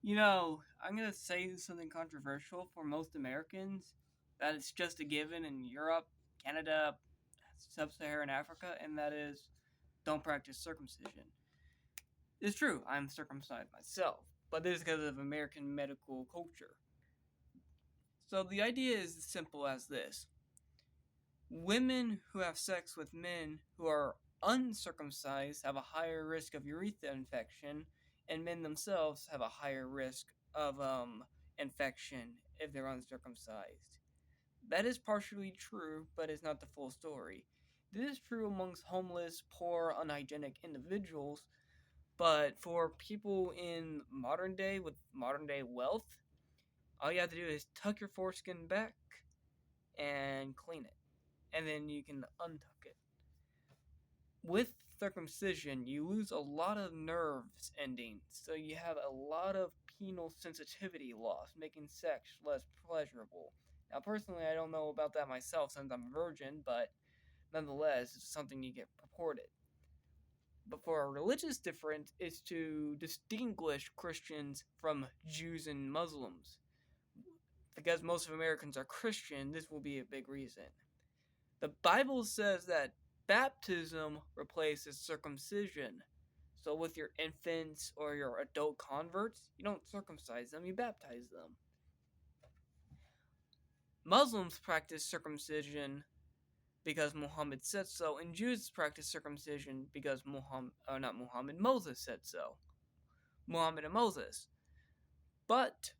I'm going to say something controversial for most Americans, that it's just a given in Europe, Canada, Sub-Saharan Africa, and that is don't practice circumcision. It's true, I'm circumcised myself, but this is because of American medical culture. So the idea is as simple as this. Women who have sex with men who are uncircumcised have a higher risk of urethra infection, and men themselves have a higher risk of infection if they're uncircumcised. That is partially true, but it's not the full story. This is true amongst homeless, poor, unhygienic individuals, but for people in modern day with modern day wealth, all you have to do is tuck your foreskin back and clean it, and then you can untuck it. With circumcision, you lose a lot of nerves endings, so you have a lot of penile sensitivity loss, making sex less pleasurable. Now, personally, I don't know about that myself since I'm a virgin, but nonetheless, it's something you get purported. But for a religious difference, is to distinguish Christians from Jews and Muslims. Because most of Americans are Christian, this will be a big reason. The Bible says that baptism replaces circumcision. So with your infants or your adult converts, you don't circumcise them, you baptize them. Muslims practice circumcision because Muhammad said so, and Jews practice circumcision because Moses said so. Muhammad and Moses. But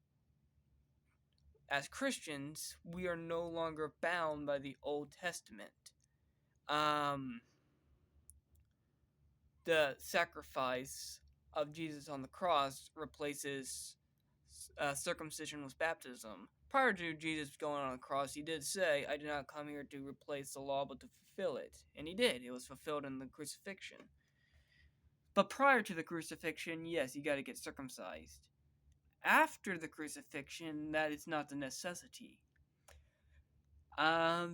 as Christians, we are no longer bound by the Old Testament. The sacrifice of Jesus on the cross replaces circumcision with baptism. Prior to Jesus going on the cross, he did say, I did not come here to replace the law, but to fulfill it. And he did. It was fulfilled in the crucifixion. But prior to the crucifixion, yes, you got to get circumcised. After the crucifixion, that is not the necessity.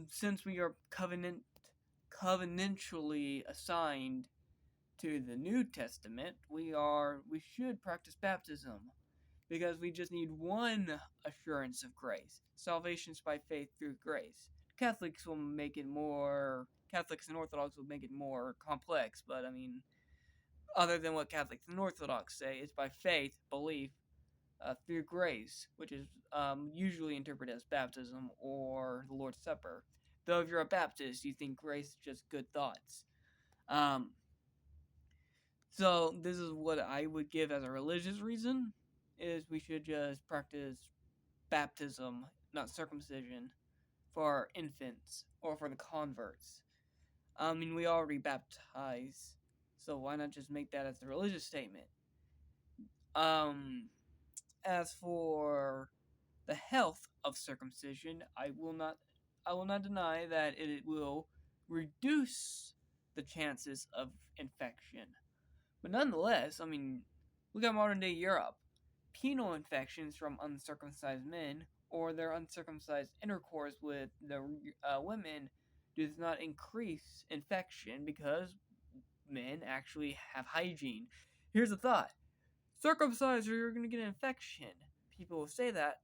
Since we are covenantally assigned to the New Testament, we should practice baptism because we just need one assurance of grace. Salvation is by faith through grace. Catholics and Orthodox will make it more complex, but I mean, other than what Catholics and Orthodox say, it's by faith, belief, through grace, which is usually interpreted as baptism or the Lord's Supper. Though if you're a Baptist, you think grace is just good thoughts. So this is what I would give as a religious reason, is we should just practice baptism, not circumcision, for our infants or for the converts. I mean, we already baptize, so why not just make that as a religious statement? As for the health of circumcision, I will not deny that it will reduce the chances of infection. But nonetheless, I mean, look at modern day Europe. Penile infections from uncircumcised men or their uncircumcised intercourse with the women does not increase infection because men actually have hygiene. Here's a thought: circumcised or you're going to get an infection. People will say that.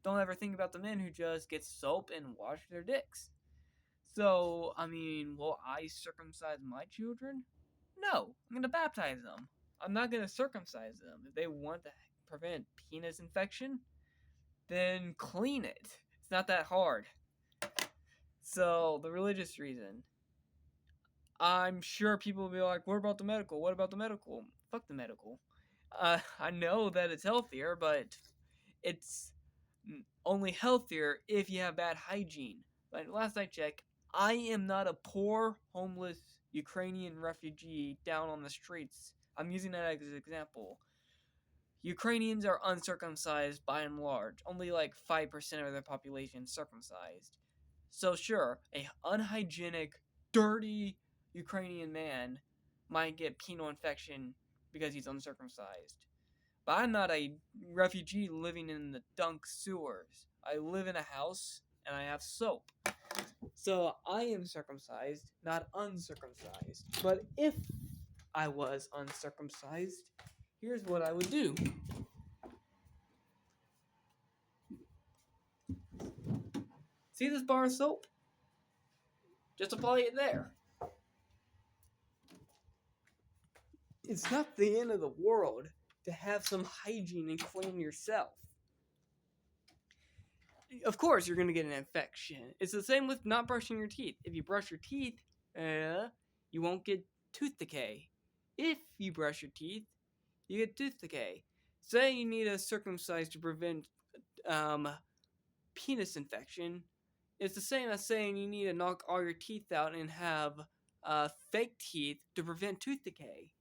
Don't ever think about the men who just get soap and wash their dicks. So, I mean, will I circumcise my children? No, I'm going to baptize them. I'm not going to circumcise them. If they want to prevent penis infection, then clean it. It's not that hard. So, the religious reason. I'm sure people will be like, what about the medical? What about the medical? Fuck the medical. I know that it's healthier, but it's only healthier if you have bad hygiene. But last I checked, I am not a poor, homeless Ukrainian refugee down on the streets. I'm using that as an example. Ukrainians are uncircumcised by and large. Only like 5% of their population is circumcised. So sure, a unhygienic, dirty Ukrainian man might get penile infection because he's uncircumcised. But I'm not a refugee living in the dunk sewers. I live in a house and I have soap. So I am circumcised, not uncircumcised. But if I was uncircumcised, here's what I would do. See this bar of soap? Just apply it there. It's not the end of the world to have some hygiene and clean yourself. Of course, you're going to get an infection. It's the same with not brushing your teeth. If you brush your teeth, you won't get tooth decay. If you brush your teeth, you get tooth decay. Say you need a circumcise to prevent penis infection. It's the same as saying you need to knock all your teeth out and have fake teeth to prevent tooth decay.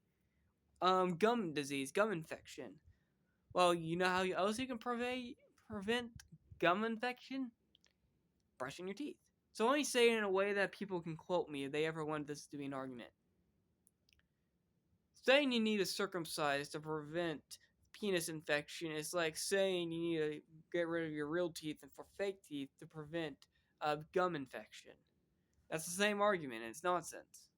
Gum disease, gum infection. Well, you know how else you can prevent gum infection? Brushing your teeth. So let me say it in a way that people can quote me if they ever want this to be an argument. Saying you need a circumcise to prevent penis infection is like saying you need to get rid of your real teeth and for fake teeth to prevent gum infection. That's the same argument, and it's nonsense.